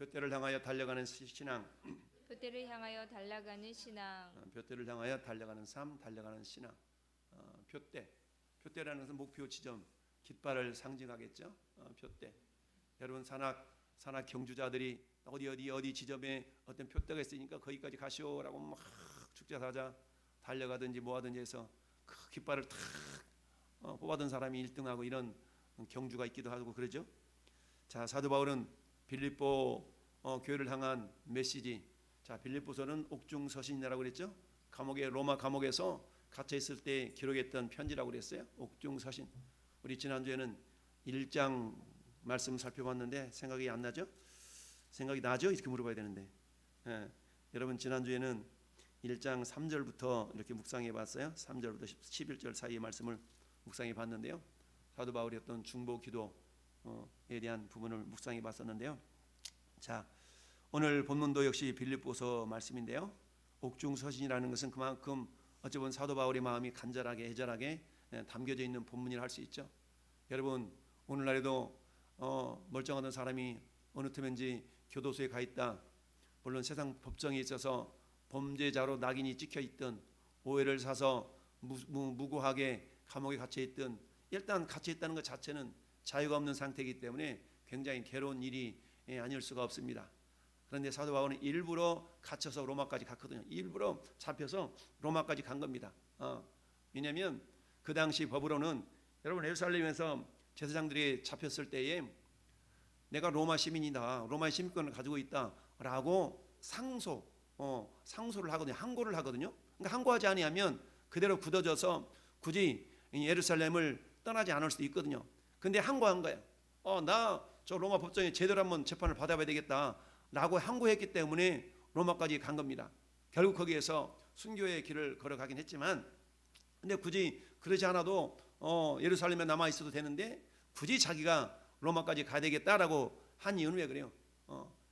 표대를 향하여 달려가는 신앙, 표대를 향하여 달려가는 신앙, 표대를 향하여 달려가는 삶, 달려가는 신앙. 표대라는 것은 목표 지점, 깃발을 상징하겠죠. 표대. 여러분 산악 경주자들이 어디 지점에 어떤 표대가 있으니까 거기까지 가시오라고 막 축제사자 달려가든지 뭐하든지 해서 그 깃발을 탁 뽑아둔 사람이 1등하고 이런 경주가 있기도 하고 그러죠. 자, 사도 바울은 빌립보 교회를 향한 메시지. 자, 빌립보서는 옥중서신이라고 그랬죠. 로마 감옥에서 갇혀 있을 때 기록했던 편지라고 그랬어요. 옥중서신. 우리 지난주에는 1장 말씀 살펴봤는데 생각이 안 나죠? 생각이 나죠? 이렇게 물어봐야 되는데. 여러분 지난주에는 1장 3절부터 이렇게 묵상해 봤어요. 3절부터 11절 사이의 말씀을 묵상해 봤는데요. 사도 바울이 했던 중보 기도에 대한 부분을 묵상해 봤었는데요. 자, 오늘 본문도 역시 빌립보서 말씀인데요. 옥중서신이라는 것은 그만큼 어찌 보면 사도 바울의 마음이 간절하게 애절하게 담겨져 있는 본문이라 할 수 있죠. 여러분 오늘날에도 멀쩡하던 사람이 어느 틈인지 교도소에 가 있다. 물론 세상 법정에 있어서 범죄자로 낙인이 찍혀 있든 오해를 사서 무고하게 감옥에 갇혀 있든 일단 갇혀 있다는 것 자체는 자유가 없는 상태이기 때문에 굉장히 괴로운 일이 아닐 수가 없습니다. 그런데 사도 바울은 일부러 갇혀서 로마까지 갔거든요. 일부러 잡혀서 로마까지 간 겁니다. 왜냐하면 그 당시 법으로는 여러분 예루살렘에서 제사장들이 잡혔을 때에 내가 로마 시민이다, 로마의 시민권을 가지고 있다라고 상소를 하거든요. 항고를 하거든요. 그러니까 항고하지 아니하면 그대로 굳어져서 굳이 예루살렘을 떠나지 않을 수도 있거든요. 근데 항고한 거예요. 나 저 로마 법정에 제대로 한번 재판을 받아봐야 되겠다라고 항고했기 때문에 로마까지 간 겁니다. 결국 거기에서 순교의 길을 걸어가긴 했지만, 근데 굳이 그러지 않아도 예루살렘에 남아 있어도 되는데 굳이 자기가 로마까지 가야 되겠다라고 한 이유는 왜 그래요?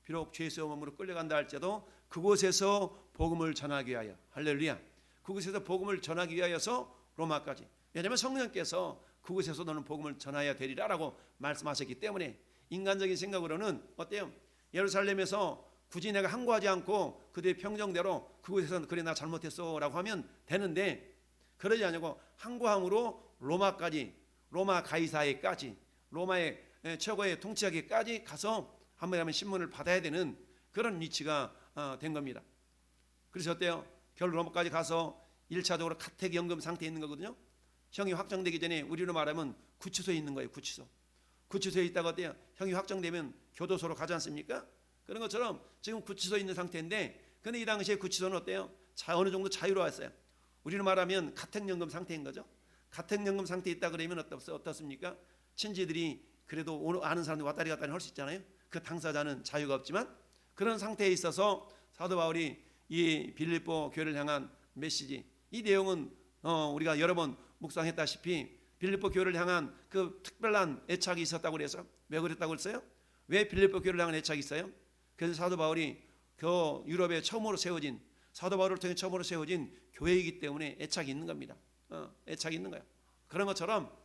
비록 죄의 몸으로 끌려간다 할지라도 그곳에서 복음을 전하기 위하여, 할렐루야, 그곳에서 복음을 전하기 위하여서 로마까지. 왜냐하면 성령께서 그곳에서 너는 복음을 전하여야 되리라라고 말씀하셨기 때문에 인간적인 생각으로는 어때요? 예루살렘에서 굳이 내가 항고하지 않고 그들의 평정대로 그곳에서 그래 나 잘못했어 라고 하면 되는데 그러지 않고 항고함으로 로마까지, 로마 가이사에까지, 로마의 최고의 통치자에까지 가서 한번 하면 신문을 받아야 되는 그런 위치가 된 겁니다. 그래서 어때요? 결국 로마까지 가서 1차적으로 가택연금 상태에 있는 거거든요. 형이 확정되기 전에 우리로 말하면 구치소에 있는 거예요. 구치소에 있다가 어때요? 형이 확정되면 교도소로 가지 않습니까? 그런 것처럼 지금 구치소에 있는 상태인데, 근데 이 당시에 구치소는 어때요? 어느 정도 자유로웠어요. 우리로 말하면 가택연금 상태인 거죠. 가택연금 상태에 있다 그러면 어떻습니까? 친지들이 그래도 아는 사람들 왔다리 갔다리 할 수 있잖아요. 그 당사자는 자유가 없지만 그런 상태에 있어서 사도 바울이 이 빌립보 교회를 향한 메시지, 이 내용은 우리가 여러 번 묵상했다시피 빌립보 교회를 향한 그 특별한 애착이 있었다고 그래서 왜 그랬다고 했어요? 왜 빌립보 교회를 향한 애착이 있어요? 그래서 사도 바울이 유럽에 처음으로 세워진, 사도 바울을 통해 처음으로 세워진 교회이기 때문에 애착이 있는 겁니다. 애착이 있는 거예요. 그런 것처럼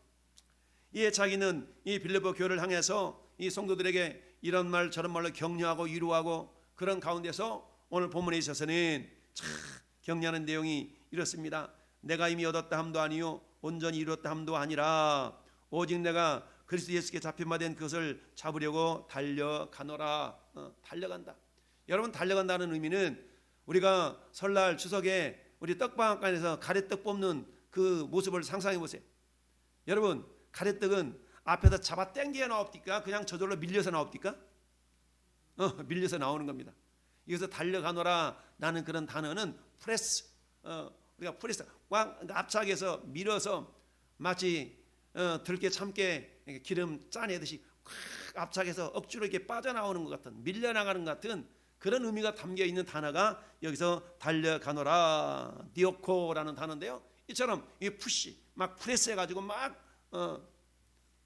이 애착이 있는 이 빌립보 교회를 향해서 이 성도들에게 이런 말 저런 말로 격려하고 위로하고 그런 가운데서 오늘 본문에 있어서는 참 격려하는 내용이 이렇습니다. 내가 이미 얻었다 함도 아니요 온전히 이루었다 함도 아니라 오직 내가 그리스도 예수께 잡힌 바 된 그것을 잡으려고 달려가노라. 달려간다. 여러분 달려간다는 의미는 우리가 설날 추석에 우리 떡방앗간에서 가래떡 뽑는 그 모습을 상상해 보세요. 여러분 가래떡은 앞에서 잡아 당겨 나옵니까? 그냥 저절로 밀려서 나옵니까? 밀려서 나오는 겁니다. 여기서 달려가노라 라는 그런 단어는 프레스, 우리가 프레스 꽉 앞차게서 밀어서 마치 들깨 참깨 기름 짜내듯이 꽉 앞차게서 억지로 이렇게 빠져나오는 것 같은, 밀려나가는 것 같은 그런 의미가 담겨 있는 단어가 여기서 달려가노라 디오코라는 단어인데요. 이처럼 이 푸시 막 프레스 해가지고 막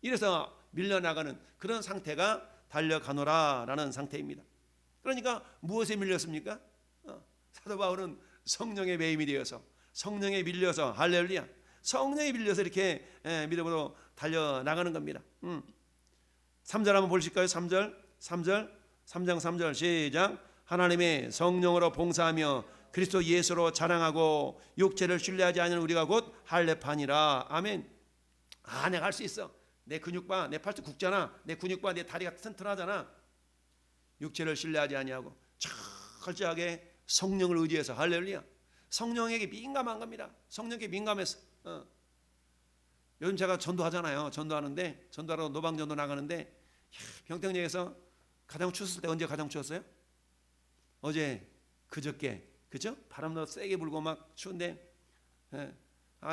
이래서 밀려나가는 그런 상태가 달려가노라라는 상태입니다. 그러니까 무엇에 밀렸습니까? 사도 바울은 성령의 매임이 되어서, 성령에 밀려서, 할렐루야, 성령에 밀려서 이렇게 믿음으로 달려나가는 겁니다. 3절 한번 보실까요? 3절 3장 3절 시작. 하나님의 성령으로 봉사하며 그리스도 예수로 자랑하고 육체를 신뢰하지 않는 우리가 곧 할례판이라. 아멘. 내가 할 수 있어. 내 근육 봐. 내 팔뚝 굵잖아. 내 근육 봐. 내 다리가 튼튼하잖아. 육체를 신뢰하지 아니하고 철저하게 성령을 의지해서. 할렐루야. 성령에게 민감한 겁니다. 성령에게 민감해서. 요즘 제가 전도하잖아요. 전도하는데 전도하러 노방전도 나가는데 평택역에서 가장 추웠을 때 언제 가장 추웠어요? 어제 그저께. 그죠? 바람도 세게 불고 막 추운데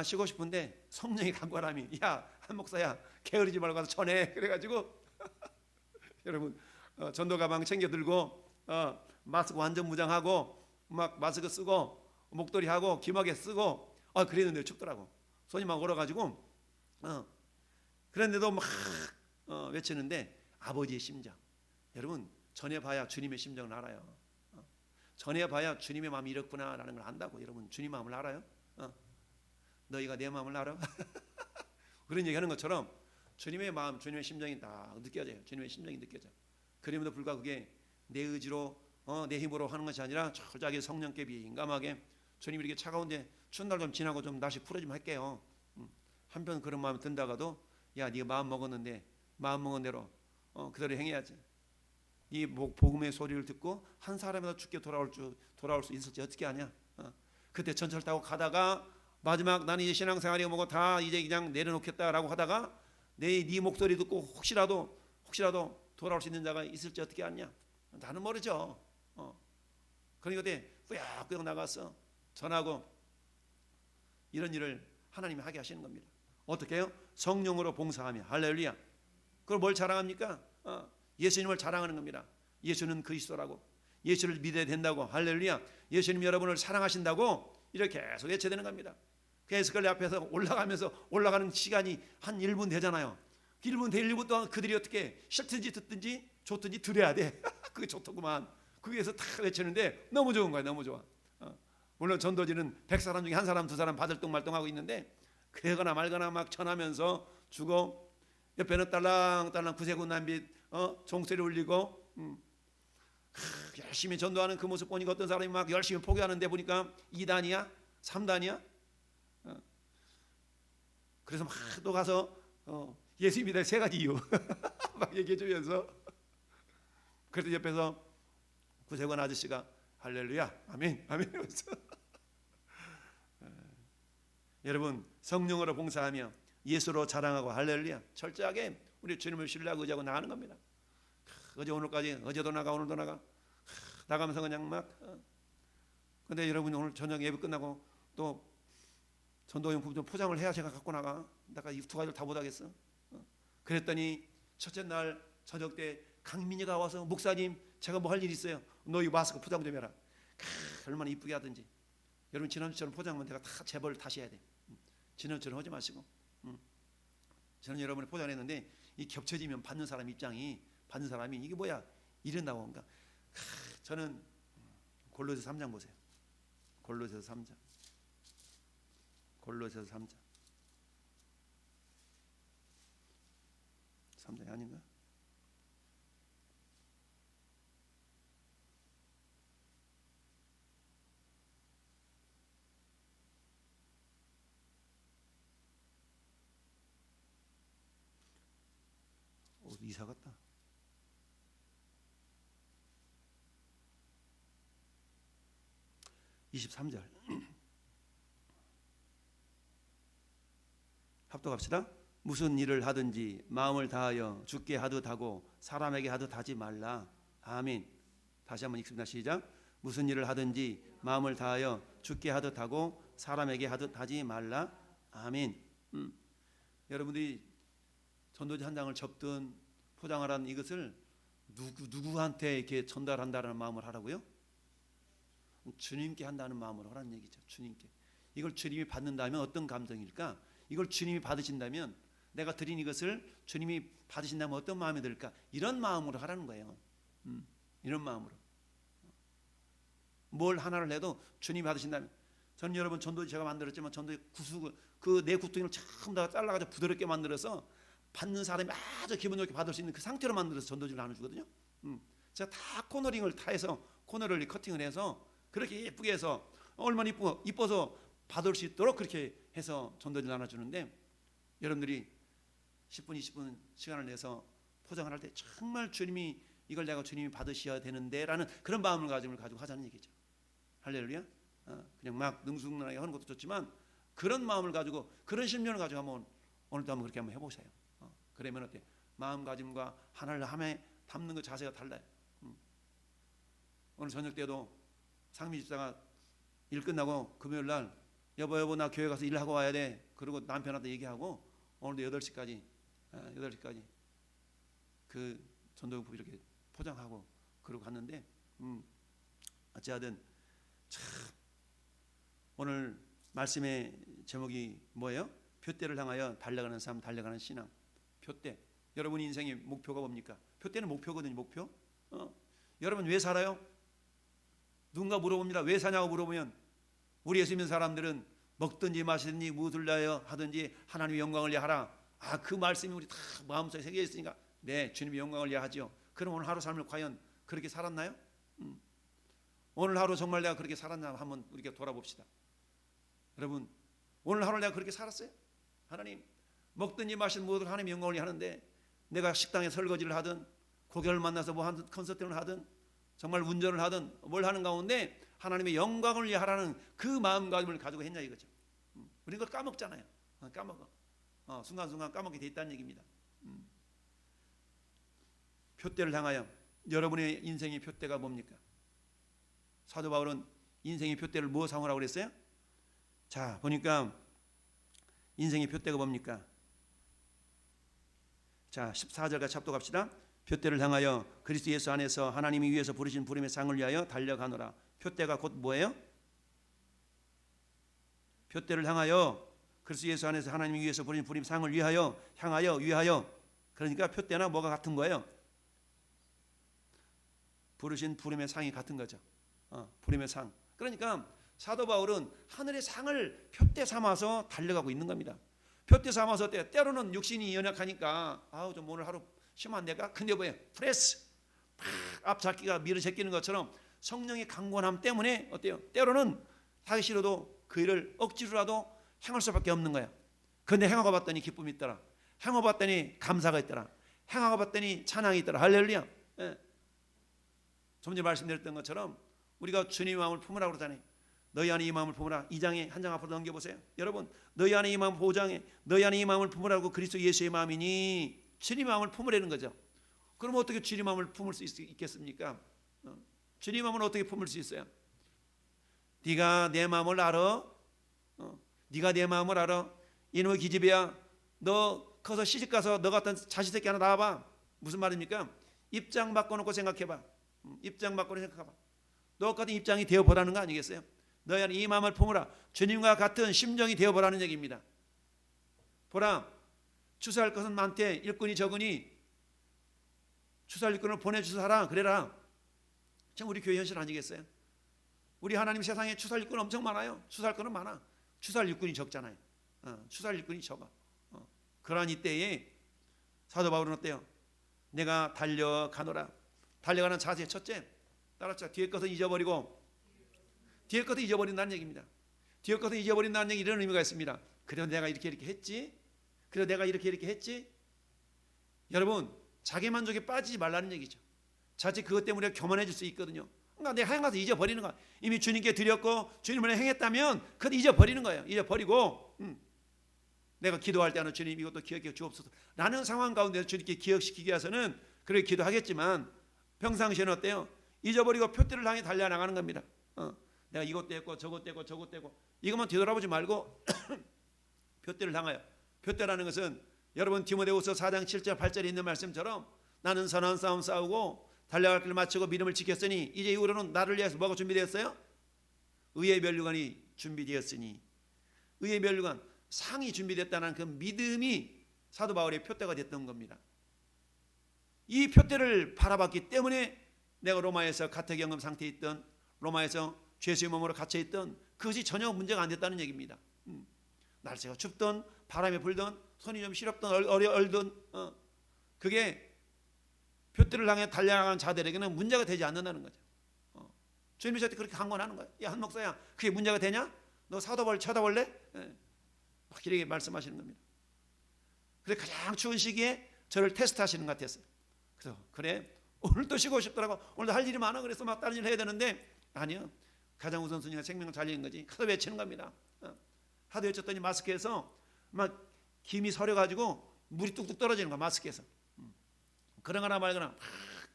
쉬고 싶은데 성령이 간과람이 야 한 목사야 게으르지 말고 가서 전해. 그래가지고 여러분 전도 가방 챙겨 들고 마스크 완전 무장하고 막 마스크 쓰고 목도리 하고 귀마개 쓰고 그랬는데 춥더라고. 손이 막 얼어가지고 그런데도 막 외치는데 아버지의 심정. 여러분 전해봐야 주님의 심정을 알아요. 전해봐야 주님의 마음이 이렇구나라는 걸 안다고. 여러분 주님 마음을 알아요? 너희가 내 마음을 알아? 그런 얘기하는 것처럼 주님의 마음, 주님의 심정이 다 느껴져요. 주님의 심정이 느껴져. 그럼에도 불구하고 그게 내 의지로 내 힘으로 하는 것이 아니라 철저하게 성령께 민감하게. 주님이 이렇게 차가운데 추운 날 좀 지나고 좀 날씨 풀어지면 할게요. 한편 그런 마음이 든다가도 야 네가 마음 먹었는데 마음 먹은 대로 그대로 행해야지. 이 복음의 소리를 듣고 한 사람이라도 죽게 돌아올 수 있을지 어떻게 아냐. 그때 전철 타고 가다가 마지막 나는 이제 신앙생활이 뭐고 다 이제 그냥 내려놓겠다라고 하다가 네 목소리 듣고 혹시라도 돌아올 수 있는 자가 있을지 어떻게 아냐. 나는 모르죠. 그러니까 그때 꾸역꾸역 나가서 전하고 이런 일을 하나님이 하게 하시는 겁니다. 어떻게 해요? 성령으로 봉사하며. 할렐루야. 그걸 뭘 자랑합니까? 예수님을 자랑하는 겁니다. 예수는 그리스도라고. 예수를 믿어야 된다고. 할렐루야. 예수님 여러분을 사랑하신다고 이렇게 계속 외쳐야 되는 겁니다. 그래서 그 앞에서 올라가는 시간이 한 1분 되잖아요. 1분 될 1분 동안 그들이 어떻게 싫든지 듣든지 좋든지 들어야 돼. 그게 좋더구만. 거기에서 다 외치는데 너무 좋은 거야. 너무 좋아. 물론 전도지는 100사람 중에 한 사람 두 사람 바들똥말똥하고 있는데 그러거나 말거나 막 전하면서 주고 옆에는 딸랑딸랑 구세군 남빛 종소리 울리고 열심히 전도하는 그 모습 보니까 어떤 사람이 막 열심히 포기하는데 보니까 2단이야 3단이야. 그래서 막 또 가서 예수 믿을 3가지 이유 막 얘기해 주면서 그래도 옆에서 구세군 아저씨가 할렐루야 아멘 아멘 하면서 여러분 성령으로 봉사하며 예수로 자랑하고 할렐루야. 철저하게 우리 주님을 신뢰하고 의지하고 나가는 겁니다. 어제 오늘까지 어제도 나가 오늘도 나가면서 그냥 막 근데 여러분 오늘 저녁 예배 끝나고 또 전도용품 좀 포장을 해야 제가 갖고 나가. 내가 이 2가지를 다 못하겠어. 그랬더니 첫째 날 저녁 때 강민이가 와서 목사님 제가 뭐 할 일 있어요. 너 이 마스크 포장 좀 해라. 얼마나 이쁘게 하든지. 여러분 지난주처럼 포장하면 내가 다 재벌 다시 해야 돼. 지난주처럼 하지 마시고. 저는 여러분이 포장했는데 이 겹쳐지면 받는 사람 입장이 받는 사람이 이게 뭐야 이런다고 한가. 저는 골로새서 3장 보세요. 골로새서 3장. 골로새서 3장. 3장이 아닌가? 이사 갔다. (23절) 합독합시다. 무슨 일을 하든지 마음을 다하여 주께 하듯 하고 사람에게 하듯 하지 말라. 아멘. 다시 한번 읽습니다. 시작. 무슨 일을 하든지 마음을 다하여 주께 하듯 하고 사람에게 하듯 하지 말라. 아멘. 여러분들이 전도지 한 장을 접든 포장하라는 이것을 누구한테 이렇게 전달한다는 마음을 하라고요? 주님께 한다는 마음으로 하라는 얘기죠. 주님께. 이걸 주님이 받는다면 어떤 감정일까? 이걸 주님이 받으신다면 내가 드린 이것을 주님이 받으신다면 어떤 마음이 들까? 이런 마음으로 하라는 거예요. 이런 마음으로. 뭘 하나를 해도 주님이 받으신다면. 저는 여러분 전도지 제가 만들었지만 전도지 구수 그 내 구덩이를 전부 다 잘라가지고 부드럽게 만들어서 받는 사람이 아주 기분 좋게 받을 수 있는 그 상태로 만들어서 전도지를 나눠주거든요. 제가 다 코너링을 다 해서 코너를 커팅을 해서 그렇게 예쁘게 해서 얼마나 이뻐서 받을 수 있도록 그렇게 해서 전도지를 나눠주는데, 여러분들이 10분 20분 시간을 내서 포장을 할 때 정말 주님이 이걸 내가 주님이 받으셔야 되는데 라는 그런 마음을 가지고 하자는 얘기죠. 할렐루야. 그냥 막 능숙능하게 하는 것도 좋지만 그런 마음을 가지고 그런 심령을 가지고 한번 오늘도 한번 그렇게 한번 해보세요. 그러면 어때? 마음가짐과 하나를 함에 담는 그 자세가 달라요. 오늘 저녁 때도 상미 집사가 일 끝나고 금요일 날 여보 나 교회 가서 일하고 와야 돼. 그리고 남편한테 얘기하고 오늘도 8시까지 그 전도용품 이렇게 포장하고 그러고 갔는데, 어찌하든 참 오늘 말씀의 제목이 뭐예요? 표대를 향하여 달려가는 삶, 달려가는 신앙. 표대. 여러분 인생의 목표가 뭡니까? 표대는 목표거든요. 목표. 여러분 왜 살아요? 누군가 물어봅니다. 왜 사냐고 물어보면 우리 예수 믿는 사람들은 먹든지 마시든지 무엇을 위하여 하든지 하나님의 영광을 위하여 하라. 그 말씀이 우리 다 마음속에 새겨 있으니까 네, 주님의 영광을 위하여 하죠. 그럼 오늘 하루 삶을 과연 그렇게 살았나요? 오늘 하루 정말 내가 그렇게 살았나 한번 우리가 돌아봅시다. 여러분 오늘 하루 내가 그렇게 살았어요? 하나님 먹든지 마시든 무엇을 하나님의 영광을 위하여 하는데, 내가 식당에 설거지를 하든 고객을 만나서 뭐 하든 컨설팅을 하든 정말 운전을 하든 뭘 하는 가운데 하나님의 영광을 위하여 하라는 그 마음가짐을 가지고 했냐 이거죠. 우리는 그걸 까먹잖아요. 까먹어. 순간순간 까먹게 돼 있다는 얘기입니다. 표대를 향하여 여러분의 인생의 표대가 뭡니까? 사도 바울은 인생의 표대를 뭐 삼으라고 그랬어요? 자 보니까 인생의 표대가 뭡니까? 자 14절 같이 합독합시다. 표대를 향하여 그리스도 예수 안에서 하나님이 위에서 부르신 부름의 상을 위하여 달려가노라. 표대가 곧 뭐예요? 표대를 향하여 그리스도 예수 안에서 하나님이 위에서 부르신 부름의 상을 위하여 위하여. 그러니까 표대나 뭐가 같은 거예요? 부르신 부름의 상이 같은 거죠. 부름의 상. 그러니까 사도 바울은 하늘의 상을 표대 삼아서 달려가고 있는 겁니다. 표대 삼아서 때로는 육신이 연약하니까 좀 오늘 하루 쉬면 안 될까? 근데 뭐예요? 프레스 앞잡기가 밀어 제끼는 것처럼 성령의 강권함 때문에 어때요? 때로는 하기 싫어도 그 일을 억지로라도 행할 수밖에 없는 거야. 그런데 행하고 봤더니 기쁨이 있더라. 행하고 봤더니 감사가 있더라. 행하고 봤더니 찬양이 있더라. 할렐루야. 좀 전에 말씀드렸던 것처럼 우리가 주님의 마음을 품으라고 그러잖아요. 너희 안에 이 마음을 품으라. 2장에 한 장 앞으로 넘겨보세요. 여러분 너희 안에 이 마음을 5장에 너희 안에 이 마음을 품으라고 그리스도 예수의 마음이니 주님의 마음을 품으라는 거죠. 그럼 어떻게 주님의 마음을 품을 수 있겠습니까? 주님의 마음을 어떻게 품을 수 있어요? 네가 내 마음을 알아? 네가 내 마음을 알아? 이놈의 기집애야, 너 커서 시집가서 너 같은 자식 새끼 하나 낳아봐. 무슨 말입니까? 입장 바꿔놓고 생각해봐. 입장 바꿔놓고 생각해봐. 너 같은 입장이 되어보라는 거 아니겠어요? 너희 안에 이 마음을 품으라. 주님과 같은 심정이 되어보라는 얘기입니다. 보라, 추수할 것은 많대 일꾼이 적으니 추수할 일꾼을 보내주사라 그래라. 참 우리 교회 현실 아니겠어요? 우리 하나님 세상에 추수할 일꾼 엄청 많아요. 추수할 거는 많아. 추수할 일꾼이 적잖아요. 추수할 일꾼이 적어. 그러한 이때에 사도 바울은 어때요? 내가 달려가노라. 달려가는 자세 첫째, 따라서 뒤에 것은 잊어버리고, 뒤에 것은 잊어버린다는 얘기입니다. 뒤에 것은 잊어버린다는 얘기 이런 의미가 있습니다. 그래도 내가 이렇게 했지. 그래도 내가 이렇게 했지. 여러분 자기 만족에 빠지지 말라는 얘기죠. 자칫 그것 때문에 교만해질 수 있거든요. 그러니까 내가 행해서 잊어버리는 거야. 이미 주님께 드렸고 주님을 행했다면 그건 잊어버리는 거예요. 잊어버리고 내가 기도할 때는 주님 이것도 기억해 주옵소서 라는 상황 가운데서 주님께 기억시키기 위해서는 그렇게 기도하겠지만 평상시에는 어때요? 잊어버리고 표대를 향해 달려나가는 겁니다. 내가 이것도 했고 저것도 했고 저것도 했고 이것만 뒤돌아보지 말고 표대를 향하여. 표대라는 것은 여러분 디모데후서 4장 7절 8절에 있는 말씀처럼 나는 선한 싸움 싸우고 달려갈 길을 마치고 믿음을 지켰으니 이제 이후로는 나를 위해서 뭐가 준비되었어요? 의의 면류관이 준비되었으니. 의의 면류관, 상이 준비됐다는 그 믿음이 사도 바울의 표대가 됐던 겁니다. 이 표대를 바라봤기 때문에 내가 로마에서 가택연금 상태에 있던, 로마에서 죄수의 몸으로 갇혀있던 그것이 전혀 문제가 안 됐다는 얘기입니다. 날씨가 춥던 바람이 불던 손이 좀 시렵던 얼던 그게 표대를 향해 달려나가는 자들에게는 문제가 되지 않는다는 거죠. 주님이 저한테 그렇게 강권하는 거예요. 야, 한 목사야, 그게 문제가 되냐? 너 쳐다볼래? 막 이렇게 말씀하시는 겁니다. 그래서 가장 추운 시기에 저를 테스트하시는 것 같았어요. 그래서 그래, 오늘도 쉬고 싶더라고. 오늘도 할 일이 많아. 그래서 막 다른 일 해야 되는데 아니요. 가장 우선순위가 생명을 살리는 거지. 하도 외치는 겁니다. 하도 외쳤더니 마스크에서 막 김이 서려가지고 물이 뚝뚝 떨어지는 거야, 마스크에서. 그러거나 말거나 막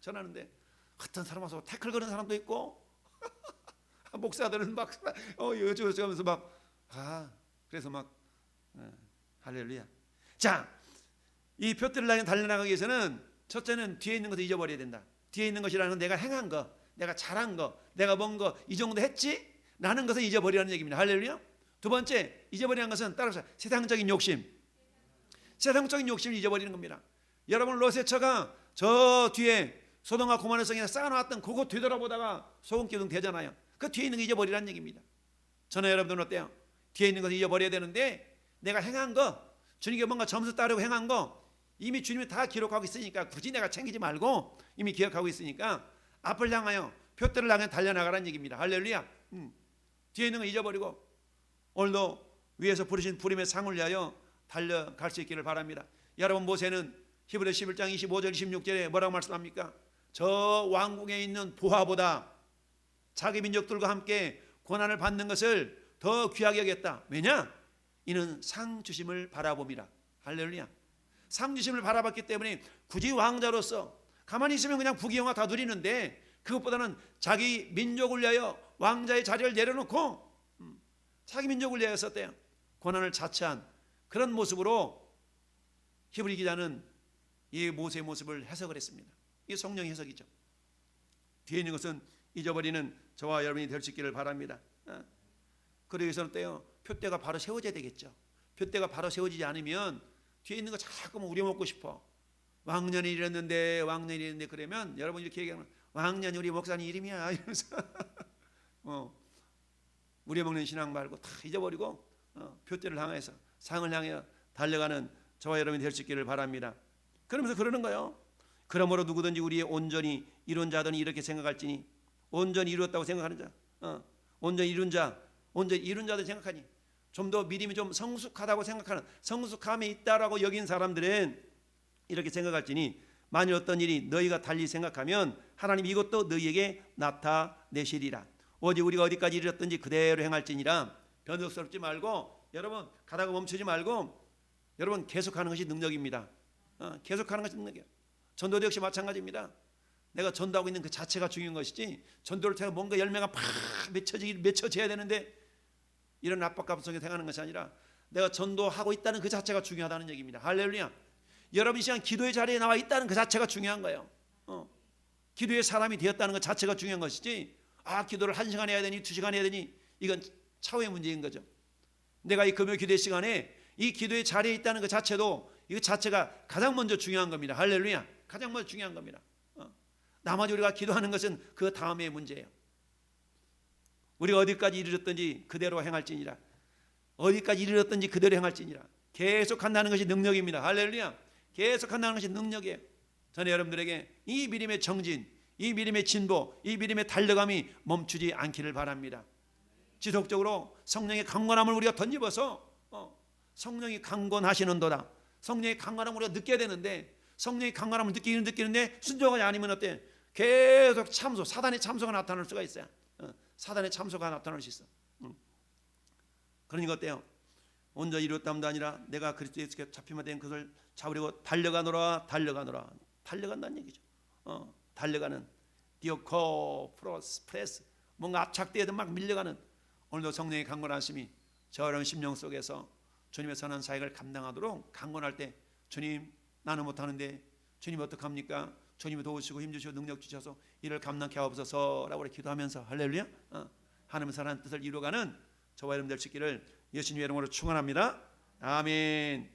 전하는데 어떤 사람 와서 태클 거는 사람도 있고 목사들은 막 여쭈면서 막 그래서 막 할렐루야. 자, 이 표대를 향해 달려나가기 위해서는 첫째는 뒤에 있는 것을 잊어버려야 된다. 뒤에 있는 것이라는 건 내가 행한 거, 내가 잘한 거, 내가 뭔 거 이 정도 했지? 라는 것을 잊어버리라는 얘기입니다. 할렐루야. 두 번째, 잊어버리는 것은 따라서 세상적인 욕심. 세상적인 욕심을 잊어버리는 겁니다. 여러분, 롯의 처가 저 뒤에 소돔과 고모라 성에 쌓아놨던 그거 되돌아보다가 소금기둥 되잖아요. 그 뒤에 있는 거 잊어버리라는 얘기입니다. 저는 여러분들은 어때요? 뒤에 있는 것을 잊어버려야 되는데 내가 행한 거, 주님께 뭔가 점수 따르고 행한 거 이미 주님이 다 기록하고 있으니까 굳이 내가 챙기지 말고 이미 기억하고 있으니까 앞을 향하여 표대를 향해 달려나가라는 얘기입니다. 할렐루야. 뒤에 있는 거 잊어버리고 오늘도 위에서 부르신 부름의 상을 위하여 달려갈 수 있기를 바랍니다. 여러분, 모세는 히브리서 11장 25절 26절에 뭐라고 말씀합니까? 저 왕궁에 있는 부하보다 자기 민족들과 함께 고난을 받는 것을 더 귀하게 여겼다. 왜냐? 이는 상 주심을 바라봅니다. 할렐루야. 상 주심을 바라봤기 때문에 굳이 왕자로서 가만히 있으면 그냥 부귀영화 다 누리는데 그것보다는 자기 민족을 위하여 왕자의 자리를 내려놓고 자기 민족을 위하여 썼대요. 고난을 자처한 그런 모습으로 히브리 기자는 이 모세의 모습을 해석을 했습니다. 이게 성령의 해석이죠. 뒤에 있는 것은 잊어버리는 저와 여러분이 될 수 있기를 바랍니다. 그러기 위해서는 어때요? 표대가 바로 세워져야 되겠죠. 표대가 바로 세워지지 않으면 뒤에 있는 거 자꾸만 우려먹고 싶어. 왕년이 이랬는데 그러면 여러분 이렇게 얘기하면 왕년이 우리 목사님 이름이야 이러면서 우려먹는 신앙 말고 다 잊어버리고 표대를 향해서 상을 향해 달려가는 저와 여러분이 될 수 있기를 바랍니다. 그러면서 그러는 거예요. 그러므로 누구든지 우리의 온전히 이룬 자들은 이렇게 생각할지니, 온전히 이루었다고 생각하는 자, 온전히 이룬 자들 생각하니, 좀 더 믿음이 좀 성숙하다고 생각하는, 성숙함이 있다라고 여긴 사람들은 이렇게 생각할지니, 만일 어떤 일이 너희가 달리 생각하면 하나님 이것도 너희에게 나타내시리라. 오직 우리가 어디까지 이르렀든지 그대로 행할지니라. 변덕스럽지 말고, 여러분 가다가 멈추지 말고, 여러분 계속하는 것이 능력입니다. 계속하는 것이 능력이에요. 전도도 역시 마찬가지입니다. 내가 전도하고 있는 그 자체가 중요한 것이지, 전도를 통해 뭔가 열매가 팍 맺혀져야 되는데 이런 압박감 속에 행하는 것이 아니라 내가 전도하고 있다는 그 자체가 중요하다는 얘기입니다. 할렐루야. 여러분 이 시간 기도의 자리에 나와 있다는 그 자체가 중요한 거예요. 기도의 사람이 되었다는 것 자체가 중요한 것이지, 기도를 1시간 해야 되니 2시간 해야 되니 이건 차후의 문제인 거죠. 내가 이 금요 기도의 시간에 이 기도의 자리에 있다는 것 자체도, 이거 자체가 가장 먼저 중요한 겁니다. 할렐루야. 가장 먼저 중요한 겁니다. 나머지 우리가 기도하는 것은 그 다음의 문제예요. 우리가 어디까지 이르렀든지 그대로 행할지니라. 어디까지 이르렀든지 그대로 행할지니라. 계속한다는 것이 능력입니다. 할렐루야. 계속한다는 것이 능력이에요. 저는 여러분들에게 이 믿음의 정진, 이 믿음의 진보, 이 믿음의 달려감이 멈추지 않기를 바랍니다. 지속적으로 성령의 강건함을 우리가 던집어서 성령이 강건하시는도다. 성령의 강건함을 우리가 느껴야 되는데, 성령의 강건함을 느끼는데 순종하지 않으면 어때? 계속 사단의 참소가 나타날 수가 있어요. 사단의 참소가 나타날 수 있어. 그러니까 어때요? 온전히 이루었다함도 아니라 내가 그리스도 예수께 잡히면 된 것을 잡으려고 달려가노라. 달려간다는 얘기죠. 달려가는 디오코 프레스, 뭔가 압착되어도 막 밀려가는, 오늘도 성령의 강건하심이 저 어려운 심령 속에서 주님의 선한 사역을 감당하도록 강건할 때, 주님 나는 못하는데 주님 어떡합니까? 주님이 도우시고 힘주시고 능력 주셔서 이를 감당케 하옵소서라고 우리 기도하면서 할렐루야, 하나님의 선한 뜻을 이루어가는 저와 여러분 될 수 있기를 예수님의 이름으로 축원합니다. 아멘.